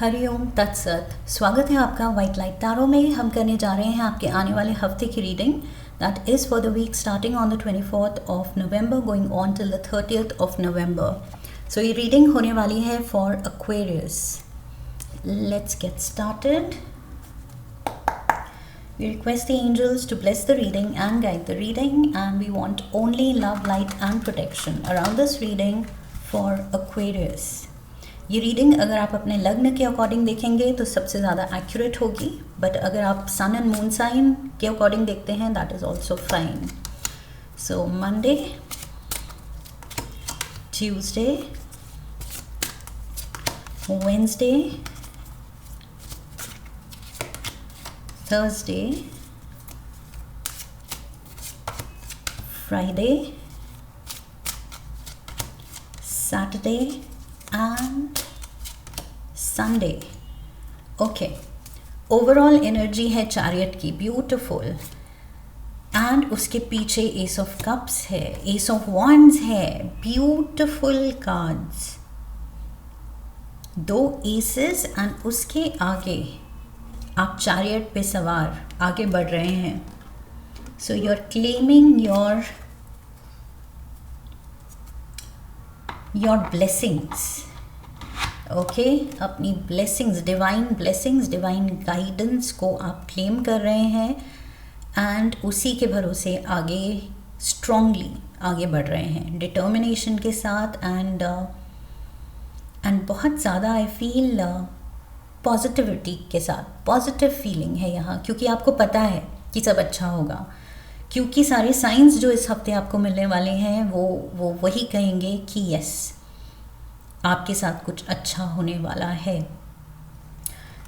हरिओम तत्सत। स्वागत है आपका वाइट लाइट टैरो में। हम करने जा रहे हैं आपके आने वाले हफ्ते की reading that is for the week starting on the 24th of November going on till the 30th of November. So ये रीडिंग होने वाली है for Aquarius. Let's get started. We request the angels to bless the reading and guide the reading, and we want only love, light and protection around this reading for Aquarius. ये reading अगर आप अपने लग्न के according देखेंगे तो सबसे ज़्यादा एक्यूरेट होगी, बट अगर आप सन एंड मून साइन के अकॉर्डिंग देखते हैं that is also fine. So Monday, Tuesday, Wednesday, Thursday, Friday, Saturday and Sunday. Okay, overall energy है चैरियट की, ब्यूटिफुल। एंड उसके पीछे एस ऑफ कप्स है, एस ऑफ वॉन्ड्स है, ब्यूटिफुल कार्ड्स, दो एसेस एंड उसके आगे आप चैरियट पे सवार आगे बढ़ रहे हैं। So you are claiming your blessings. Okay, अपनी ब्लेसिंग्स, डिवाइन गाइडेंस को आप क्लेम कर रहे हैं एंड उसी के भरोसे आगे स्ट्रांगली आगे बढ़ रहे हैं, डिटर्मिनेशन के साथ एंड बहुत ज़्यादा आई फील पॉजिटिविटी के साथ। पॉजिटिव फीलिंग है यहाँ, क्योंकि आपको पता है कि सब अच्छा होगा, क्योंकि सारे साइंस जो इस हफ्ते आपको मिलने वाले हैं वो वही कहेंगे कि यस, आपके साथ कुछ अच्छा होने वाला है।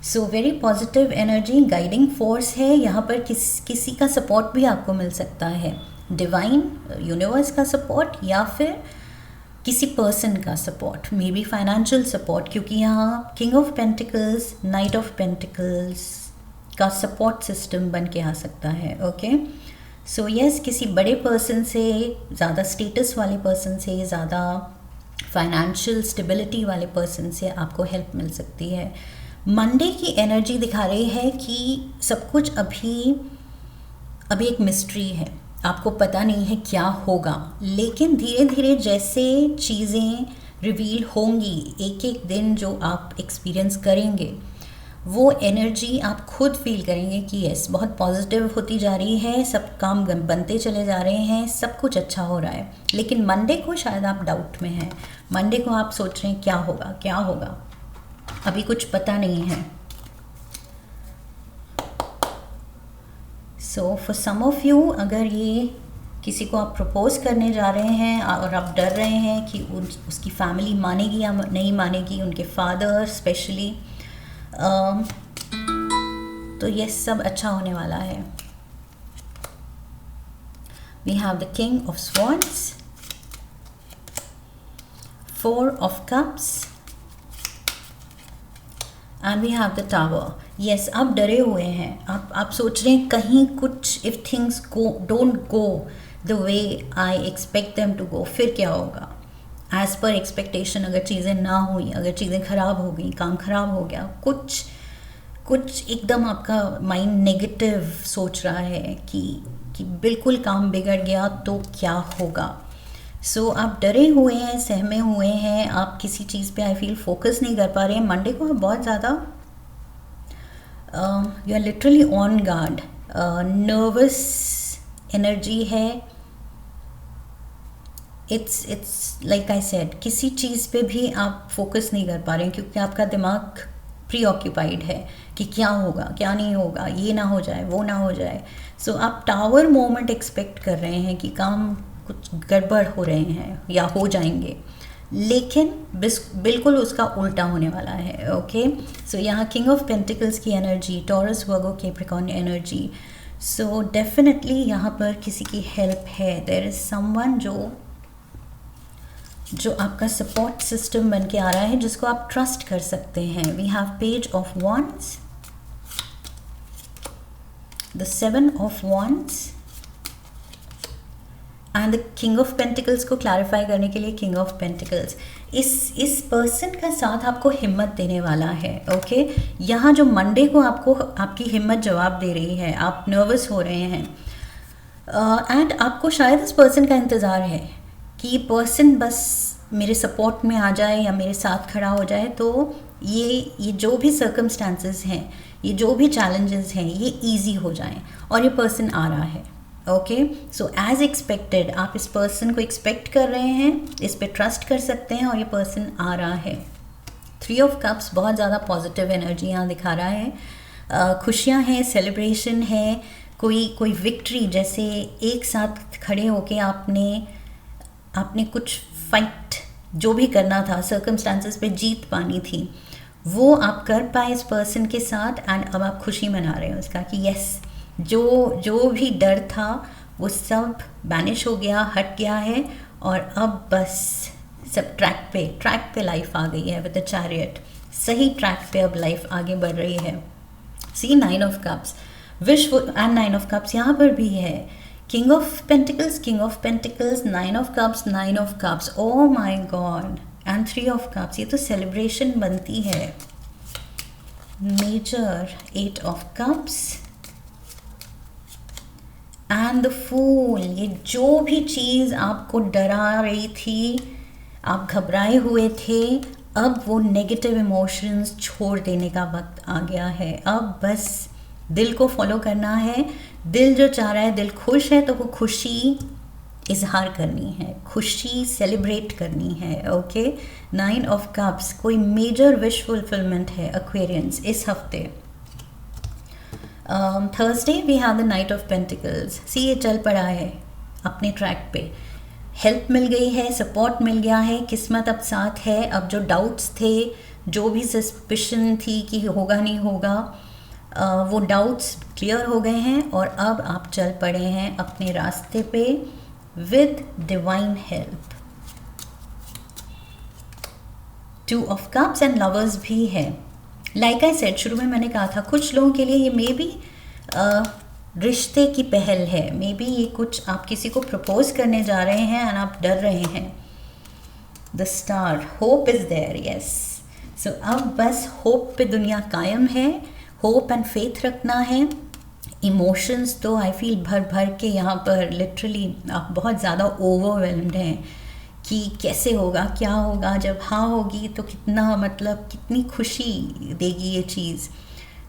So very positive energy, guiding force है यहाँ पर। किसी का सपोर्ट भी आपको मिल सकता है, डिवाइन यूनिवर्स का सपोर्ट या फिर किसी पर्सन का support, may be financial support, क्योंकि यहाँ king of pentacles, night of pentacles का सपोर्ट सिस्टम बन के आ सकता है। ओके, सो यस, किसी बड़े पर्सन से, ज़्यादा स्टेटस वाले पर्सन से, ज़्यादा फाइनेंशियल स्टेबिलिटी वाले पर्सन से आपको हेल्प मिल सकती है। मंडे की एनर्जी दिखा रही है कि सब कुछ अभी एक मिस्ट्री है, आपको पता नहीं है क्या होगा, लेकिन धीरे धीरे जैसे चीज़ें रिवील होंगी, एक एक दिन जो आप एक्सपीरियंस करेंगे, वो एनर्जी आप खुद फील करेंगे कि यस, बहुत पॉजिटिव होती जा रही है, सब काम बनते चले जा रहे हैं, सब कुछ अच्छा हो रहा है। लेकिन मंडे को शायद आप डाउट में हैं, मंडे को आप सोच रहे हैं क्या होगा, अभी कुछ पता नहीं है। So for some of you, अगर ये किसी को आप प्रपोज करने जा रहे हैं और आप डर रहे हैं कि उसकी फैमिली मानेगी या नहीं मानेगी, उनके फादर स्पेशली, तो ये सब अच्छा होने वाला है। We have the king of swords, 4 of cups and we have the tower. Yes, आप डरे हुए हैं, आप सोच रहे हैं कहीं कुछ, if things don't go the way I expect them to go, फिर क्या होगा। एज़ पर एक्सपेक्टेशन अगर चीज़ें ना हुई, अगर चीज़ें ख़राब हो गई, काम ख़राब हो गया, कुछ एकदम आपका माइंड नेगेटिव सोच रहा है कि बिल्कुल काम बिगड़ गया तो क्या होगा। सो आप डरे हुए हैं, सहमे हुए हैं, आप किसी चीज़ पे आई फील फोकस नहीं कर पा रहे हैं। मंडे को आप बहुत ज़्यादा you are literally on guard, nervous energy है। इट्स लाइक आई सेड, किसी चीज़ पे भी आप फोकस नहीं कर पा रहे हैं, क्योंकि आपका दिमाग प्री ऑक्यूपाइड है कि क्या होगा, क्या नहीं होगा, ये ना हो जाए, वो ना हो जाए। सो आप टावर मोमेंट एक्सपेक्ट कर रहे हैं कि काम कुछ गड़बड़ हो रहे हैं या हो जाएंगे, लेकिन बिल्कुल उसका उल्टा होने वाला है। ओके, सो यहाँ किंग ऑफ पेंटिकल्स की energy, taurus, Virgo, Capricorn energy. So definitely यहाँ पर किसी की हेल्प है, देयर इज़ समवन जो आपका सपोर्ट सिस्टम बन के आ रहा है, जिसको आप ट्रस्ट कर सकते हैं। We have page of wands, the 7 of wands and the king of pentacles को क्लैरिफाई करने के लिए किंग ऑफ पेंटिकल्स इस पर्सन का साथ आपको हिम्मत देने वाला है। ओके, यहाँ जो मंडे को आपको आपकी हिम्मत जवाब दे रही है, आप नर्वस हो रहे हैं एंड आपको शायद इस पर्सन का इंतज़ार है कि ये पर्सन बस मेरे सपोर्ट में आ जाए या मेरे साथ खड़ा हो जाए, तो ये जो भी सर्कमस्टांसेस हैं, ये जो भी चैलेंजेस हैं, ये ईजी हो जाएं, और ये पर्सन आ रहा है। ओके, सो एज एक्सपेक्टेड आप इस पर्सन को एक्सपेक्ट कर रहे हैं, इस पे ट्रस्ट कर सकते हैं, और ये पर्सन आ रहा है। 3 ऑफ कप्स बहुत ज़्यादा पॉजिटिव एनर्जी यहाँ दिखा रहा है। खुशियाँ हैं, सेलिब्रेशन है, कोई विक्ट्री, जैसे एक साथ खड़े होके आपने कुछ फाइट जो भी करना था, सर्कमस्टांसेस पे जीत पानी थी, वो आप कर पाए इस पर्सन के साथ, एंड अब आप खुशी मना रहे हो उसका कि यस, जो भी डर था वो सब बैनिश हो गया, हट गया है, और अब बस सब ट्रैक पे लाइफ आ गई है विद द चैरियट। सही ट्रैक पे अब लाइफ आगे बढ़ रही है। See 9 of cups, wish and 9 of cups यहाँ पर भी है। King of pentacles, 9 of cups, oh my god, and 3 of cups, ये तो सेलिब्रेशन बनती है। Major 8 of cups and the fool, ये जो भी चीज़ आपको डरा रही थी, आप घबराए हुए थे, अब वो नेगेटिव इमोशंस छोड़ देने का वक्त आ गया है। अब बस दिल को फॉलो करना है, दिल जो चाह रहा है, दिल खुश है तो वो खुशी इजहार करनी है, खुशी सेलिब्रेट करनी है। ओके, 9 ऑफ कप्स, कोई मेजर विश फुलफिलमेंट है एक्वेरियंस इस हफ्ते। Thursday we have the knight of pentacles. See, ये चल पड़ा है अपने ट्रैक पे, हेल्प मिल गई है, सपोर्ट मिल गया है, किस्मत अब साथ है। अब जो डाउट्स थे, जो भी सस्पिशन थी कि होगा नहीं होगा, वो डाउट्स क्लियर हो गए हैं, और अब आप चल पड़े हैं अपने रास्ते पे with divine help. 2 of cups and lovers भी है। लाइक आई सेड, शुरू में मैंने कहा था कुछ लोगों के लिए ये मे बी रिश्ते की पहल है, मे बी ये कुछ आप किसी को प्रपोज करने जा रहे हैं एंड आप डर रहे हैं। The star, hope is there, yes. So अब बस होप पे दुनिया कायम है, होप एंड फेथ रखना है। इमोशंस तो आई फील भर भर के यहाँ पर लिटरली आप बहुत ज़्यादा ओवरवेलम्ड हैं कि कैसे होगा, क्या होगा, जब हाँ होगी तो कितना, मतलब कितनी खुशी देगी ये चीज़।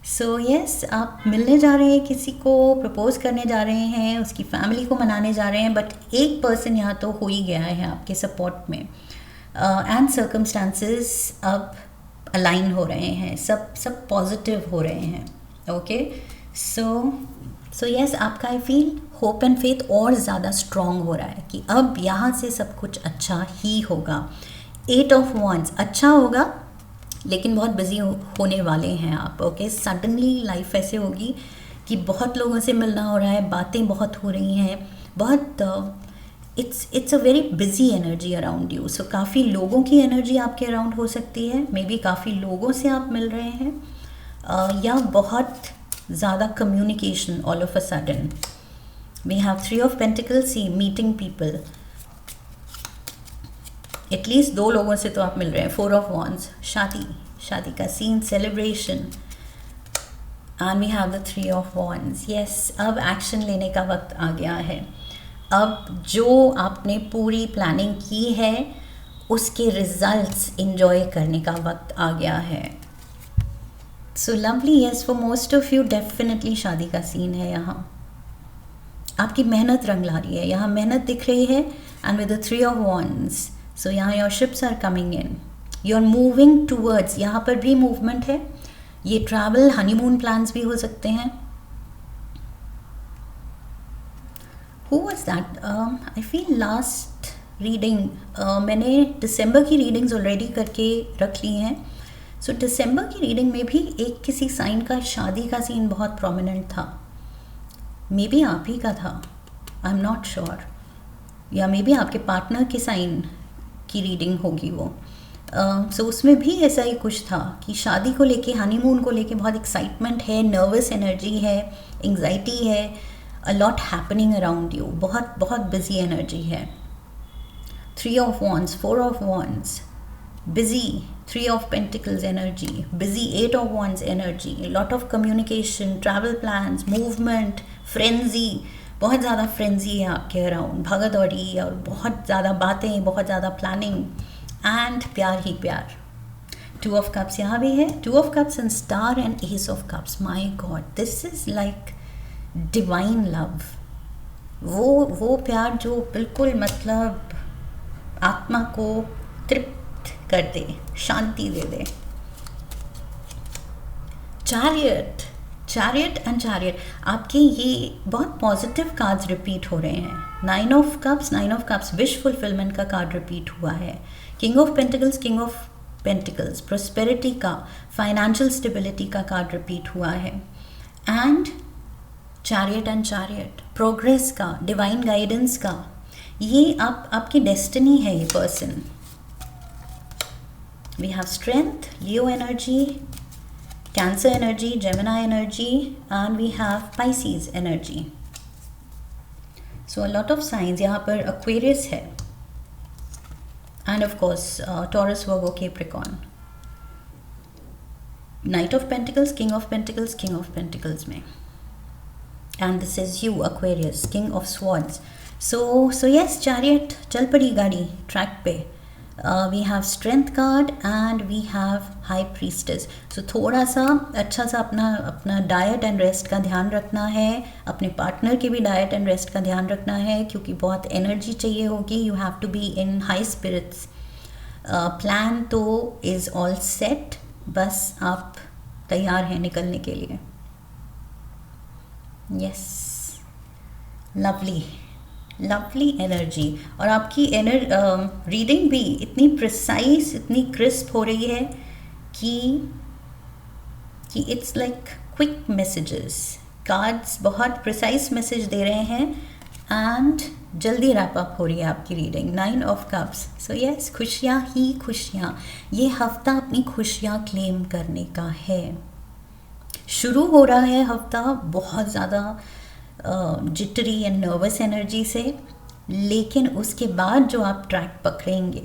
सो यस, आप मिलने जा रहे हैं किसी को, प्रपोज करने जा रहे हैं, उसकी फैमिली को मनाने जा रहे हैं, बट एक पर्सन यहाँ तो हो ही गया है आपके सपोर्ट में, एंड सर्कमस्टांसेस अब अलाइन हो रहे हैं, सब पॉजिटिव हो रहे हैं। ओके, सो यस, आपका I feel hope and faith और ज़्यादा स्ट्रॉन्ग हो रहा है कि अब यहाँ से सब कुछ अच्छा ही होगा। 8 ऑफ wands, अच्छा होगा लेकिन बहुत बिजी होने वाले हैं आप। ओके, सडनली लाइफ ऐसे होगी कि बहुत लोगों से मिलना हो रहा है, बातें बहुत हो रही हैं, बहुत it's a very busy energy around you. So काफ़ी लोगों की एनर्जी आपके अराउंड हो सकती है, मे बी काफ़ी लोगों से आप मिल रहे हैं, या बहुत ज़्यादा communication all of a sudden. We have 3 of pentacles, see meeting people, at least 2 लोगों से तो आप मिल रहे हैं। 4 ऑफ wands, शादी का scene, celebration, and we have the 3 of wands। यस, अब एक्शन लेने का वक्त आ गया है। अब जो आपने पूरी प्लानिंग की है उसके रिजल्ट्स एंजॉय करने का वक्त आ गया है। So lovely, yes, for most of you definitely शादी का सीन है। यहाँ आपकी मेहनत रंग ला रही है, यहाँ मेहनत दिख रही है, and with the 3 of wands, so यहाँ your ships are coming in, you are moving towards, यहाँ पर भी मूवमेंट है। ये ट्रैवल, हनीमून प्लान्स भी हो सकते हैं। Who was that? I feel last reading, मैंने दिसंबर की रीडिंग्स ऑलरेडी करके रख ली हैं। सो दिसंबर की रीडिंग में भी एक किसी साइन का शादी का सीन बहुत प्रोमिनेंट था, मे बी आप ही का था, आई एम नॉट श्योर, या मे बी आपके पार्टनर के साइन की रीडिंग होगी वो। सो उसमें भी ऐसा ही कुछ था कि शादी को लेके, हनीमून को लेके बहुत एक्साइटमेंट है, नर्वस एनर्जी है, एंग्जाइटी है, a lot happening around you, बहुत बहुत बिजी एनर्जी है। 3 of Wands, 4 of Wands, busy, 3 of Pentacles energy, busy 8 of Wands energy, lot of communication, travel plans, movement, frenzy, बहुत ज़्यादा फ्रेंजी है आपके अराउंड, भागा दौड़ी और बहुत ज़्यादा बातें, बहुत ज़्यादा प्लानिंग एंड प्यार ही प्यार। 2 of Cups यहाँ भी है, 2 of Cups and star and Ace of Cups। My God, this is like divine love. वो प्यार जो बिल्कुल मतलब आत्मा को तृप्त कर दे, शांति दे दे। चैरियट एंड चैरियट, आपके ये बहुत पॉजिटिव कार्ड्स रिपीट हो रहे हैं। 9 of Cups विश फुलफिलमेंट का कार्ड रिपीट हुआ है। किंग ऑफ पेंटिकल्स प्रोस्पेरिटी का, फाइनेंशियल स्टेबिलिटी का कार्ड रिपीट हुआ है। एंड चैरियट प्रोग्रेस का, डिवाइन गाइडेंस का। ये आपकी डेस्टिनी है ये person. We have strength, Leo energy, cancer energy, Gemini energy and we have Pisces energy. So a lot of science, यहाँ पर एक्वेरियस है and of course Taurus, Virgo, Capricorn. Knight of pentacles, king of pentacles में, and this is you Aquarius, king of swords. So yes, chariot चल पड़ी गाड़ी track पे। We have strength card and we have high priestess. So थोड़ा सा अच्छा सा अपना डाइट एंड रेस्ट का ध्यान रखना है, अपने पार्टनर के भी डाइट एंड रेस्ट का ध्यान रखना है, क्योंकि बहुत एनर्जी चाहिए होगी। You have to be in high spirits. Plan तो इज़ ऑल सेट, बस आप तैयार हैं निकलने के लिए। Yes, lovely energy. और आपकी रीडिंग भी इतनी प्रिसाइज, इतनी क्रिस्प हो रही है कि it's like quick messages. Cards बहुत प्रिसाइज मैसेज दे रहे हैं एंड जल्दी रैप अप हो रही है आपकी reading. 9 of Cups। So yes, खुशियाँ ही खुशियाँ। ये हफ्ता अपनी खुशियाँ क्लेम करने का है। शुरू हो रहा है हफ्ता बहुत ज़्यादा जिटरी एंड नर्वस एनर्जी से, लेकिन उसके बाद जो आप ट्रैक पकड़ेंगे,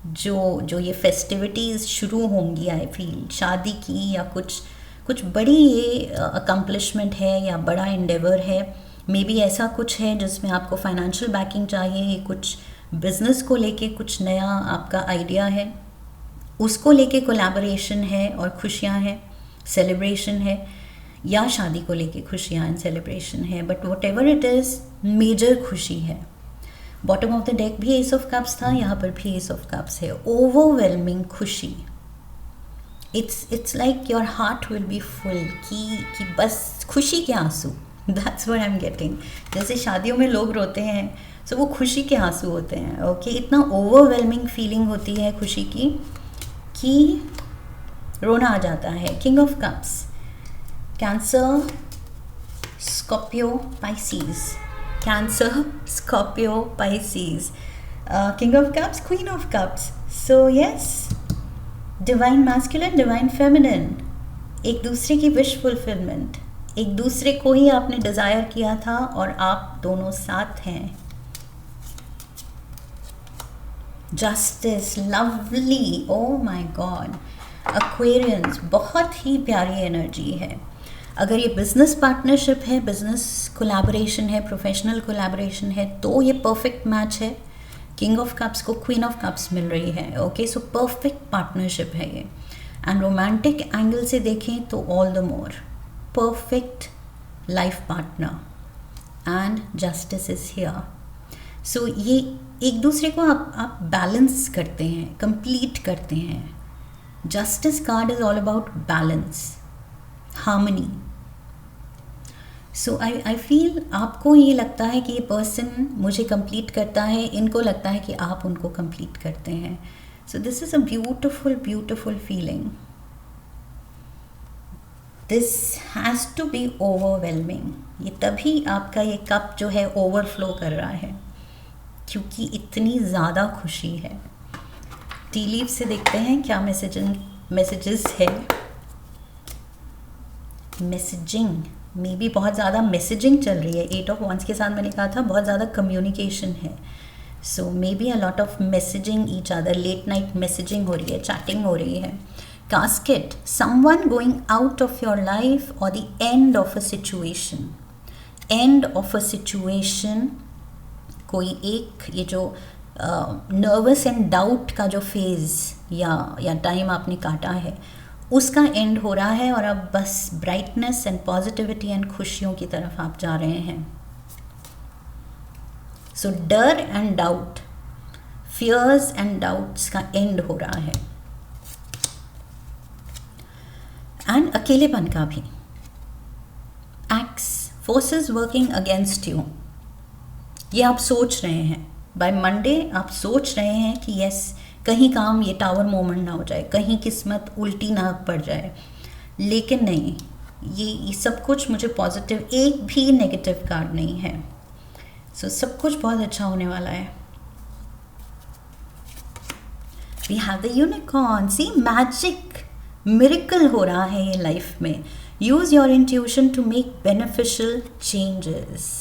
जो ये फेस्टिविटीज़ शुरू होंगी, आई फील शादी की या कुछ बड़ी ये अकम्पलिशमेंट है या बड़ा एंडेवर है। मे बी ऐसा कुछ है जिसमें आपको फाइनेंशियल बैकिंग चाहिए, कुछ बिजनेस को लेके कुछ नया आपका आइडिया है, उसको लेके कोलैबोरेशन है और खुशियाँ हैं, सेलिब्रेशन है, या शादी को लेके खुशियाँ एंड सेलिब्रेशन है। But whatever it is, major खुशी है। बॉटम ऑफ द डेक भी एस ऑफ कप्स था, यहाँ पर भी एस ऑफ कप्स है। ओवरवेलमिंग खुशी। It's like your heart will be full कि बस खुशी के आंसू। That's what I am getting. जैसे शादियों में लोग रोते हैं, सो वो खुशी के आंसू होते हैं। ओके, इतना ओवरवेलमिंग फीलिंग होती है खुशी की कि रोना आ जाता है। King of cups, cancer, Scorpio, Pisces. King of cups, queen of cups. So yes, divine masculine, divine feminine, एक दूसरे की विश फुलफिलमेंट, एक दूसरे को ही आपने डिज़ायर किया था और आप दोनों साथ हैं। Justice, lovely, O my God. Aquarians, बहुत ही प्यारी एनर्जी है। अगर ये बिजनेस पार्टनरशिप है, बिजनेस कोलैबोरेशन है, प्रोफेशनल कोलैबोरेशन है, तो ये परफेक्ट मैच है। किंग ऑफ कप्स को क्वीन ऑफ कप्स मिल रही है। ओके, सो परफेक्ट पार्टनरशिप है ये। एंड रोमांटिक एंगल से देखें तो all the more perfect life partner and justice is here. So ये एक दूसरे को आप बैलेंस करते हैं, कंप्लीट करते हैं। Justice card is all about balance, harmony. So I feel आपको ये लगता है कि ये पर्सन मुझे कंप्लीट करता है, इनको लगता है कि आप उनको कंप्लीट करते हैं। So this is a beautiful feeling. This has to be overwhelming. ये तभी आपका ये कप जो है ओवरफ्लो कर रहा है, क्योंकि इतनी ज़्यादा खुशी है। टी लीफ से देखते हैं क्या मैसेजेस है। मैसेजिंग, मे बी बहुत ज़्यादा मैसेजिंग चल रही है। 8 ऑफ वंस के साथ मैंने कहा था बहुत ज़्यादा कम्युनिकेशन है, so maybe a lot of messaging each other, late night messaging हो रही है, चैटिंग हो रही है। Casket, someone going out of your life और the end of a situation, end of a situation, कोई एक ये जो नर्वस एंड डाउट का जो फेज़ या टाइम आपने काटा है उसका एंड हो रहा है और अब बस ब्राइटनेस एंड पॉजिटिविटी एंड खुशियों की तरफ आप जा रहे हैं। सो डर and doubt, fears and doubts का एंड हो रहा है, एंड अकेलेपन का भी। Ex, forces working against you, ये आप सोच रहे हैं बाय मंडे, आप सोच रहे हैं कि यस कहीं काम ये टावर मोमेंट ना हो जाए, कहीं किस्मत उल्टी ना पड़ जाए, लेकिन नहीं, ये सब कुछ मुझे पॉजिटिव, एक भी नेगेटिव कार्ड नहीं है। सो सब कुछ बहुत अच्छा होने वाला है। We have the unicorn, see magic, miracle हो रहा है ये लाइफ में। Use your intuition to make beneficial changes,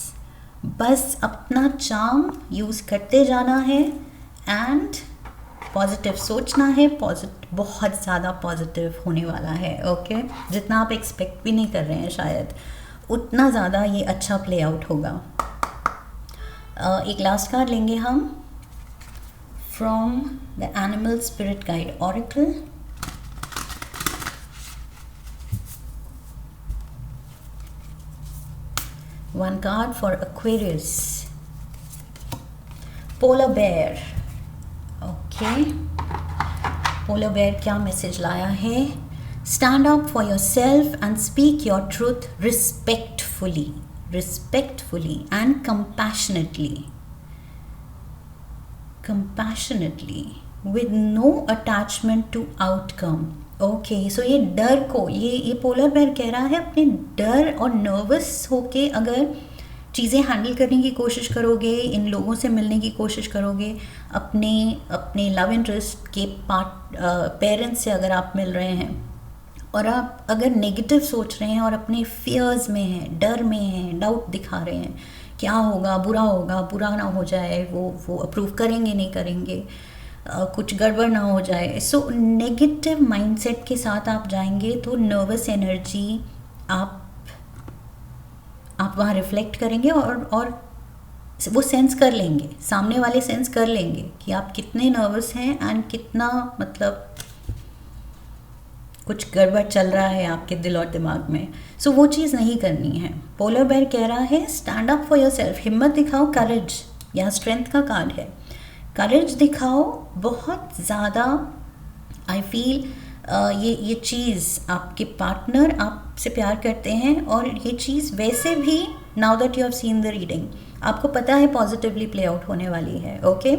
बस अपना चार्म यूज करते जाना है एंड पॉजिटिव सोचना है। बहुत ज़्यादा पॉजिटिव होने वाला है, ओके जितना आप एक्सपेक्ट भी नहीं कर रहे हैं शायद उतना ज़्यादा ये अच्छा प्ले आउट होगा। एक लास्ट कार्ड लेंगे हम from the animal spirit guide oracle. One card for Aquarius, polar bear. Okay, polar bear क्या मैसेज लाया है? Stand up for yourself and speak your truth respectfully, respectfully and compassionately, compassionately with no attachment to outcome. Okay, so ये डर को, ये polar bear कह रहा है अपने डर और नर्वस होके अगर चीज़ें हैंडल करने की कोशिश करोगे, इन लोगों से मिलने की कोशिश करोगे, अपने लव इंटरेस्ट के पेरेंट्स से अगर आप मिल रहे हैं और आप अगर नेगेटिव सोच रहे हैं और अपने फियर्स में हैं, डर में हैं, डाउट दिखा रहे हैं, क्या होगा, बुरा ना हो जाए, वो अप्रूव करेंगे नहीं करेंगे, कुछ गड़बड़ ना हो जाए, सो नेगेटिव माइंडसेट के साथ आप जाएंगे तो नर्वस एनर्जी आप वहाँ रिफ्लेक्ट करेंगे और वो सेंस कर लेंगे, सामने वाले सेंस कर लेंगे कि आप कितने नर्वस हैं एंड कितना मतलब कुछ गड़बड़ चल रहा है आपके दिल और दिमाग में। सो वो चीज़ नहीं करनी है। पोलर बेयर कह रहा है stand up for your self, हिम्मत दिखाओ, करेज, यहाँ स्ट्रेंथ का कार्ड है, करेज दिखाओ। बहुत ज़्यादा आई फील ये चीज़ आपके पार्टनर आपसे प्यार करते हैं और ये चीज़ वैसे भी now that you have seen the reading आपको पता है पॉजिटिवली प्ले आउट होने वाली है। ओके,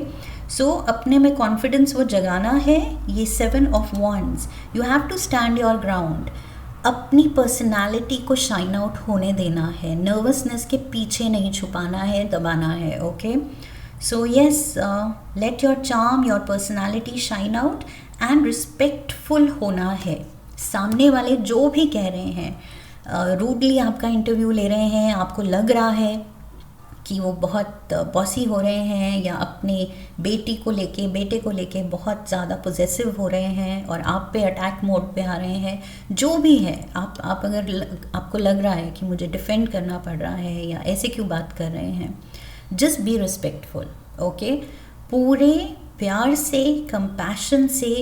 सो अपने में कॉन्फिडेंस वो जगाना है। ये 7 of wands, you have to stand your ground, अपनी पर्सनालिटी को शाइन आउट होने देना है, नर्वसनेस के पीछे नहीं छुपाना है, दबाना है। Okay, so yes, let your charm, your personality shine out and respectful होना है। सामने वाले जो भी कह रहे हैं, रूडली आपका इंटरव्यू ले रहे हैं, आपको लग रहा है कि वो बहुत बॉसी हो रहे हैं या अपने बेटे को लेके बहुत ज़्यादा पोजेसिव हो रहे हैं और आप पे अटैक मोड पे आ रहे हैं, जो भी है, आप अगर आपको लग रहा है कि मुझे डिफेंड करना पड़ रहा है या ऐसे क्यों बात कर रहे हैं, जस्ट बी रिस्पेक्टफुल। ओके, पूरे प्यार से, कंपैशन से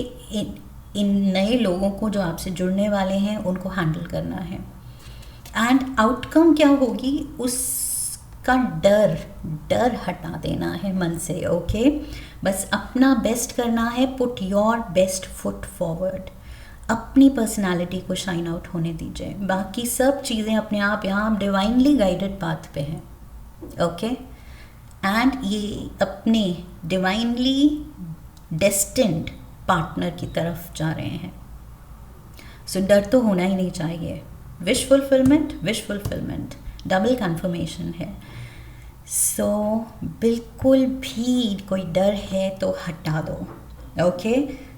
इन नए लोगों को जो आपसे जुड़ने वाले हैं उनको हैंडल करना है। एंड आउटकम क्या होगी उसका डर हटा देना है मन से। ओके, बस अपना बेस्ट करना है, put your best foot forward, अपनी पर्सनालिटी को शाइन आउट होने दीजिए। बाकी सब चीज़ें अपने आप, यहाँ आप डिवाइनली गाइडेड पाथ पे हैं। ओके, एंड ये अपने डिवाइनली डेस्टिन्ड पार्टनर की तरफ जा रहे हैं। सो डर तो होना ही नहीं चाहिए। विश फुलफिलमेंट डबल कन्फर्मेशन है। सो बिल्कुल भी कोई डर है तो हटा दो। Okay,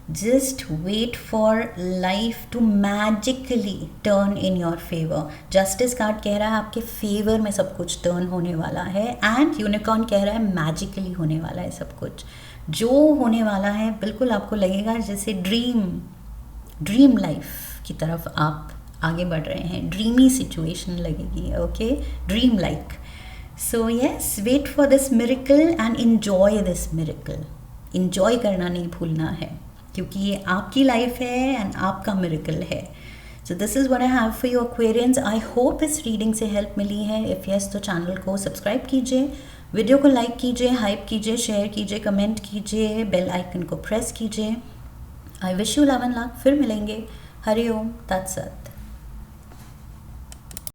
just wait for life to magically turn in your favour. Justice card कह रहा है आपके फेवर में सब कुछ टर्न होने वाला है, एंड यूनिकॉर्न कह रहा है मैजिकली होने वाला है सब कुछ। जो होने वाला है बिल्कुल आपको लगेगा जैसे ड्रीम लाइफ की तरफ आप आगे बढ़ रहे हैं, ड्रीमी सिचुएशन लगेगी, okay, dream like. So yes, wait for this miracle and enjoy this miracle. Enjoy करना नहीं भूलना है, क्योंकि ये आपकी लाइफ है एंड आपका मिरेकल है। सो this is what I have for you Aquarians. I hope इस रीडिंग से हेल्प मिली है। इफ़ यस तो चैनल को सब्सक्राइब कीजिए, वीडियो को लाइक कीजिए, हाइप कीजिए, शेयर कीजिए, कमेंट कीजिए, बेल आइकन को प्रेस कीजिए। I wish you love and luck. फिर मिलेंगे। हरि ओम तत्सत।